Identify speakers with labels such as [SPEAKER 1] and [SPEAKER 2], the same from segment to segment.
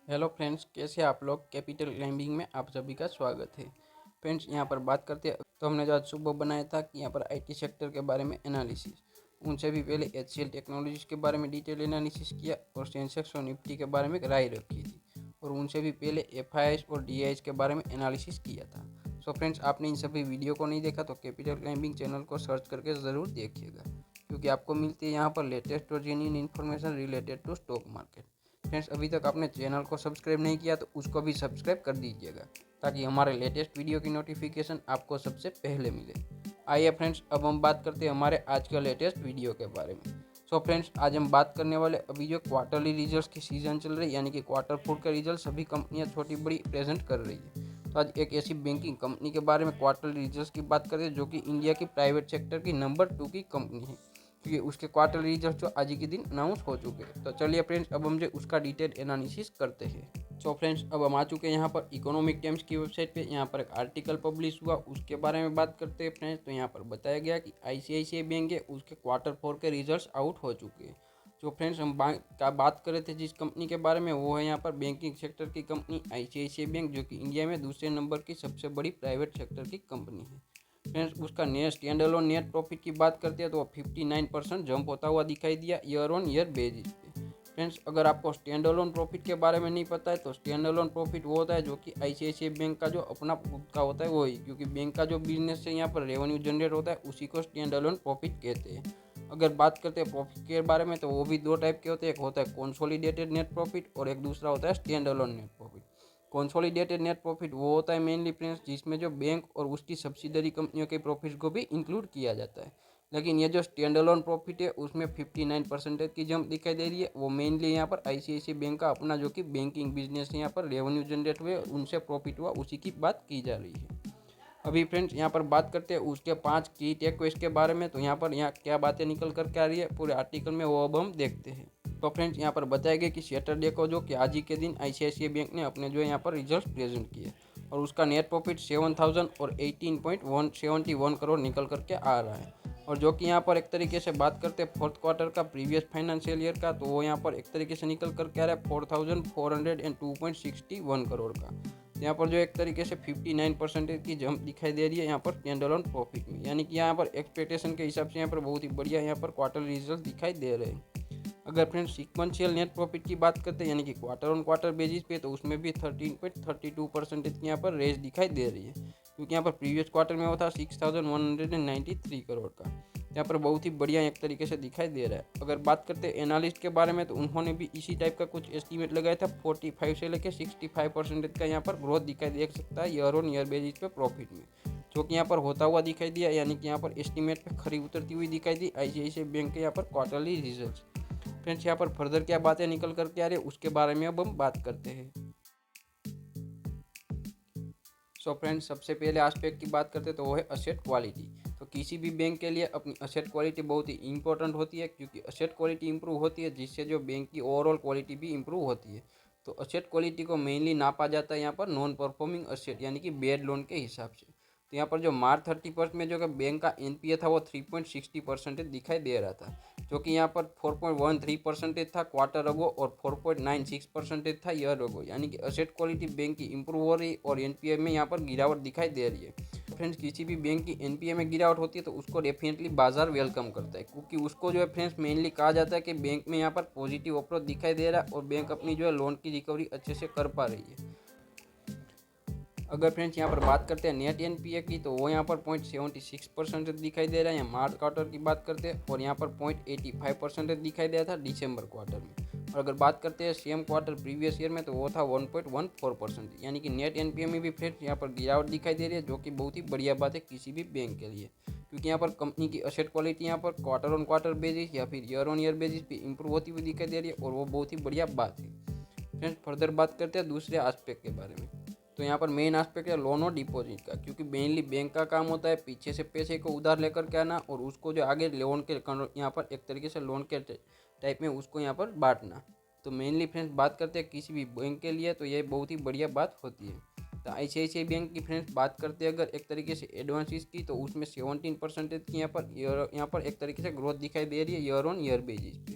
[SPEAKER 1] Hello friends, कैसे आप लोग। कैपिटल क्लाइंबिंग में आप सभी का स्वागत है। फ्रेंड्स, यहाँ पर बात करते हैं तो हमने जो आज सुबह बनाया था कि यहाँ पर आईटी सेक्टर के बारे में एनालिसिस। उनसे भी पहले एचसीएल टेक्नोलॉजीज के बारे में डिटेल एनालिसिस किया और सेंसेक्स और निफ्टी के बारे में राय रखी थी। और उनसे भी पहले एफआईआईज और डीआईएज के बारे में एनालिसिस किया था। सो फ्रेंड्स, आपने इन सभी वीडियो को नहीं देखा तो कैपिटल क्लाइंबिंग चैनल को सर्च करके ज़रूर देखिएगा, क्योंकि आपको मिलती है यहाँ पर लेटेस्ट और genuine information related to stock market. Friends, अभी तक आपने चैनल को सब्सक्राइब नहीं किया तो उसको भी सब्सक्राइब कर दीजिएगा, ताकि हमारे लेटेस्ट वीडियो की नोटिफिकेशन आपको सबसे पहले मिले। आइए फ्रेंड्स, अब हम बात करते हैं हमारे आज के लेटेस्ट वीडियो के बारे में। सो फ्रेंड्स, आज हम बात करने वाले अभी जो क्वार्टरली रिजल्ट्स की सीजन चल रही है, यानी कि क्वार्टर फोर के रिजल्ट सभी कंपनियां छोटी बड़ी प्रेजेंट कर रही है। तो आज एक ऐसी बैंकिंग कंपनी के बारे में क्वार्टरली रिजल्ट्स की बात करते हैं जो कि इंडिया की प्राइवेट सेक्टर की नंबर 2 की कंपनी है, क्योंकि उसके क्वार्टर रिजल्ट जो आज के दिन अनाउंस हो चुके हैं। तो चलिए फ्रेंड्स, अब हम जो उसका डिटेल एनालिसिस करते हैं। सो फ्रेंड्स, अब हम आ चुके हैं यहाँ पर इकोनॉमिक टाइम्स की वेबसाइट पे। यहाँ पर एक आर्टिकल पब्लिश हुआ, उसके बारे में बात करते हैं फ्रेंड्स। तो यहाँ पर बताया गया कि आईसीआईसीआई बैंक है, उसके क्वार्टर फोर के रिजल्ट्स आउट हो चुके हैं। जो फ्रेंड्स हम बात कर रहे थे जिस कंपनी के बारे में, वो है यहाँ पर बैंकिंग सेक्टर की कंपनी आईसीआईसीआई बैंक, जो कि इंडिया में दूसरे नंबर की सबसे बड़ी प्राइवेट सेक्टर की कंपनी है। फ्रेंड्स, उसका net stand alone net profit की बात करते हैं तो 59% जंप होता हुआ दिखाई दिया ईयर ऑन ईयर बेसिस पे। फ्रेंड्स, अगर आपको स्टैंड अलोन प्रॉफिट के बारे में नहीं पता है तो स्टैंड अलोन प्रॉफिट वो होता है जो कि आईसीआईसीआई बैंक का जो अपना खुद का होता है वही, क्योंकि बैंक का जो बिजनेस से यहाँ पर रेवेन्यू जनरेट होता है उसी को स्टैंड अलोन प्रॉफिट कहते हैं। अगर बात करते हैं प्रॉफिट के बारे में तो वो भी दो टाइप के होते हैं, एक होता है कंसोलिडेटेड नेट प्रॉफिट और एक दूसरा होता है stand alone net profit. Consolidated net profit वो होता है मेनली फ्रेंड्स जिसमें जो बैंक और उसकी सब्सिडरी कंपनियों के प्रॉफिट्स को भी इंक्लूड किया जाता है। लेकिन ये जो स्टैंड अलोन प्रॉफिट है उसमें 59% की जंप दिखाई दे रही है। वो मेनली यहाँ पर आईसीआईसीआई बैंक का अपना जो कि बैंकिंग बिजनेस है, यहाँ पर रेवेन्यू जनरेट हुए उनसे प्रॉफिट हुआ उसी की बात की जा रही है। अभी फ्रेंड्स, यहाँ पर बात करते हैं उसके 5 की टेकअवेज के बारे में। तो यहाँ क्या बातें निकल कर के आ रही है पूरे आर्टिकल में, वो अब हम देखते हैं। तो फ्रेंड्स, यहाँ पर बताया गया कि सैटरडे को जो कि आज ही के दिन आईसीआईसीआई बैंक ने अपने जो यहाँ पर रिजल्ट प्रेजेंट किए और उसका नेट प्रॉफिट 7,000 और 18.171 करोड़ निकल करके आ रहा है। और जो कि यहाँ पर एक तरीके से बात करते हैं फोर्थ क्वार्टर का प्रीवियस फाइनेंशियल ईयर का, तो वो यहाँ पर एक तरीके से निकल करके आ रहा है 4,402.61 करोड़ का। यहाँ पर जो एक तरीके से 59% की जंप दिखाई दे रही है यहाँ पर स्टैंड अलोन प्रॉफिट में, यानी कि यहाँ पर एक्सपेक्टेशन के हिसाब से यहाँ पर बहुत ही बढ़िया यहाँ पर क्वार्टर रिजल्ट दिखाई दे रहे हैं। अगर फ्रेंड्स सिक्वेंशियल नेट प्रॉफिट की बात करते हैं, यानी कि क्वार्टर ऑन क्वार्टर बेसिस पे, तो उसमें भी 13.32% की यहाँ पर रेस दिखाई दे रही है, क्योंकि यहाँ पर प्रीवियस क्वार्टर में वो था 6,193 करोड़ का। यहाँ पर बहुत ही बढ़िया एक तरीके से दिखाई दे रहा है। अगर बात करते हैं एनालिस्ट के बारे में, तो उन्होंने भी इसी टाइप का कुछ एस्टीमेट लगाया था। 45 से लेकर 65% का यहाँ पर ग्रोथ दिखाई दे सकता है ईयर ऑन ईयर बेसिस पे प्रॉफिट में, जो कि यहाँ पर होता हुआ दिखाई दिया, यानी कि यहाँ पर एस्टीमेट पे खरी उतरती हुई दिखाई दी आईसीआईसीआई बैंक के यहाँ पर क्वार्टरली रिजल्ट। फ्रेंड्स, यहाँ पर फर्दर क्या बातें निकल करके आ रही है उसके बारे में अब हम बात करते हैं। सो फ्रेंड्स, सबसे पहले एस्पेक्ट की बात करते हैं तो वो है असेट क्वालिटी। तो किसी भी बैंक के लिए अपनी असेट क्वालिटी बहुत ही इंपॉर्टेंट होती है, क्योंकि असेट क्वालिटी इंप्रूव होती है जिससे जो बैंक की ओवरऑल क्वालिटी भी इंप्रूव होती है। तो असेट क्वालिटी को मेनली नापा जाता है यहाँ पर नॉन परफॉर्मिंग असेट, यानी कि बैड लोन के हिसाब से। तो यहाँ पर जो मार्च 31 में जो कि बैंक का एनपीए था वो 3.60% दिखाई दे रहा था, जो कि यहाँ पर 4.13% था क्वार्टर अगो और 4.96% था ईयर अगो, यानी कि असेट क्वालिटी बैंक की इंप्रूव हो रही और एनपीए में यहाँ पर गिरावट दिखाई दे रही है। फ्रेंड्स, किसी भी बैंक की एनपीए में गिरावट होती है तो उसको डेफिनेटली बाजार वेलकम करता है, क्योंकि उसको जो है फ्रेंड्स मेनली कहा जाता है कि बैंक में यहाँ पर पॉजिटिव अप्रोच दिखाई दे रहा है और बैंक अपनी जो है लोन की रिकवरी अच्छे से कर पा रही है। अगर फ्रेंड्स यहाँ पर बात करते हैं नेट एनपीए की, तो वो यहाँ पर 0.76% दिखाई दे रहा है मार्च क्वार्टर की बात करते हैं, और यहाँ पर 0.85% दिखाई दे रहा था दिसंबर क्वार्टर में। और अगर बात करते हैं सेम क्वार्टर प्रीवियस ईयर में, तो वो था 1.14%, यानी कि नेट एनपीए में भी फ्रेंड्स यहाँ पर गिरावट दिखाई दे रही है, जो कि बहुत ही बढ़िया बात है किसी भी बैंक के लिए, क्योंकि यहाँ पर कंपनी की असेट क्वालिटी यहाँ पर क्वार्टर ऑन क्वार्टर बेसिस या फिर ईयर ऑन ईयर बेसिस पे इंप्रूव होती हुई दिखाई दे रही है, और वो बहुत ही बढ़िया बात है। फ्रेंड्स, फर्दर बात करते हैं दूसरे एस्पेक्ट के बारे में। तो यहाँ पर मेन एस्पेक्ट है लोन और डिपॉजिट का, क्योंकि मेनली बैंक का काम होता है पीछे से पैसे को उधार लेकर के आना और उसको जो आगे लोन के यहाँ पर एक तरीके से लोन के टाइप में उसको यहाँ पर बांटना। तो मेनली फ्रेंड्स बात करते हैं किसी भी बैंक के लिए तो ये बहुत ही बढ़िया बात होती है। तो आईसीआईसीआई बैंक की फ्रेंड्स बात करते हैं अगर एक तरीके से एडवांसेस की, तो उसमें 17% की यहाँ पर एक तरीके से ग्रोथ दिखाई दे रही है ईयर ऑन ईयर बेसिस पे।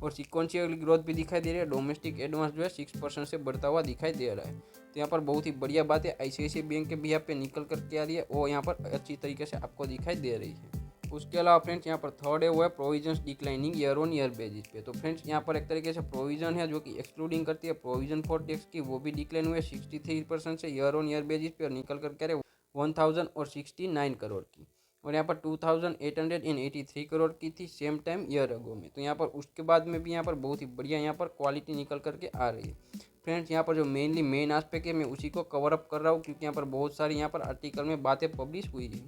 [SPEAKER 1] और सिक्वेंशियल ग्रोथ भी दिखाई दे रही है। डोमेस्टिक एडवांस जो है 6% से बढ़ता हुआ दिखाई दे रहा है। तो यहाँ पर बहुत ही बढ़िया बात है, ICICI बैंक के भी यहाँ पे निकल करके आ रही है और यहाँ पर अच्छी तरीके से आपको दिखाई दे रही है। उसके अलावा फ्रेंड्स यहाँ पर थर्ड है वो है provision declining year on year basis पे। तो फ्रेंड्स यहाँ पर एक तरीके से प्रोविजन है जो कि एक्सक्लूडिंग करती है प्रोविजन फॉर टैक्स की, वो भी डिक्लाइन हुए 63% से ईयर ऑन ईयर बेसिस पे और निकल करके रहे 1069 करोड़ की। और यहाँ पर 2883 करोड़ की थी सेम टाइम ईयर अगो में। तो यहाँ पर उसके बाद में भी यहाँ पर बहुत ही बढ़िया यहाँ पर क्वालिटी निकल करके आ रही है। फ्रेंड्स यहाँ पर जो मेन एस्पेक्ट है मैं उसी को कवर अप कर रहा हूँ, क्योंकि यहाँ पर बहुत सारी यहाँ पर आर्टिकल में बातें पब्लिश हुई है,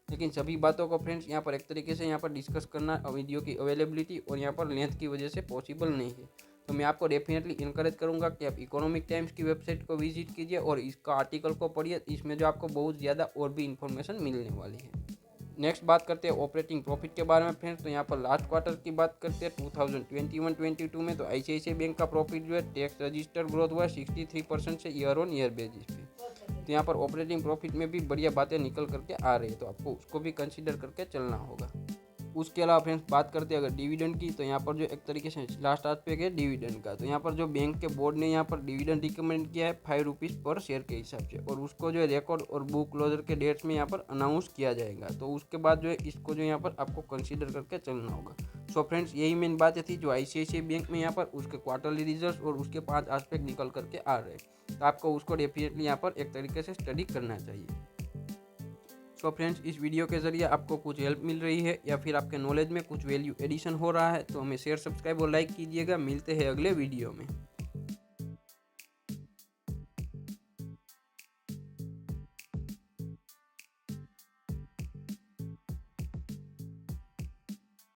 [SPEAKER 1] लेकिन सभी बातों को फ्रेंड्स यहाँ पर एक तरीके से यहाँ पर डिस्कस करना वीडियो की अवेलेबिलिटी और यहाँ पर लेंथ की वजह से पॉसिबल नहीं है। तो मैं आपको डेफिनेटली इनकरेज करूँगा कि आप इकोनॉमिक टाइम्स की वेबसाइट को विजिट कीजिए और इसका आर्टिकल को पढ़िए, इसमें जो आपको बहुत ज़्यादा और भी इन्फॉर्मेशन मिलने वाली है। नेक्स्ट बात करते हैं ऑपरेटिंग प्रॉफिट के बारे में फ्रेंड्स। तो यहाँ पर लास्ट क्वार्टर की बात करते हैं 2021-22 में। तो ICICI बैंक का प्रॉफिट जो है टैक्स रजिस्टर्ड ग्रोथ हुआ 63% से ईयर ऑन ईयर बेसिस पे। तो यहाँ पर ऑपरेटिंग प्रॉफिट में भी बढ़िया बातें निकल करके आ रही है, तो आपको उसको भी कंसिडर करके चलना होगा। उसके अलावा फ्रेंड्स बात करते हैं अगर डिविडेंड की, तो यहाँ पर जो एक तरीके से लास्ट एस्पेक्ट है डिविडेंड का। तो यहाँ पर जो बैंक के बोर्ड ने यहाँ पर डिविडेंड रिकमेंड किया है 5 रुपीज़ पर शेयर के हिसाब से, और उसको जो है रिकॉर्ड और बुक क्लोजर के डेट्स में यहाँ पर अनाउंस किया जाएगा। तो उसके बाद जो है इसको जो यहाँ पर आपको कंसिडर करके चलना होगा। सो फ्रेंड्स यही मेन बातें थी जो ICICI बैंक में यहाँ पर उसके क्वार्टरली रिजल्ट और उसके 5 एस्पेक्ट निकल करके आ रहे हैं। तो आपको उसको डेफिनेटली यहाँ पर एक तरीके से स्टडी करना चाहिए। सो फ्रेंड्स इस वीडियो के ज़रिए आपको कुछ हेल्प मिल रही है या फिर आपके नॉलेज में कुछ वैल्यू एडिशन हो रहा है तो हमें शेयर, सब्सक्राइब और लाइक कीजिएगा। मिलते हैं अगले वीडियो में।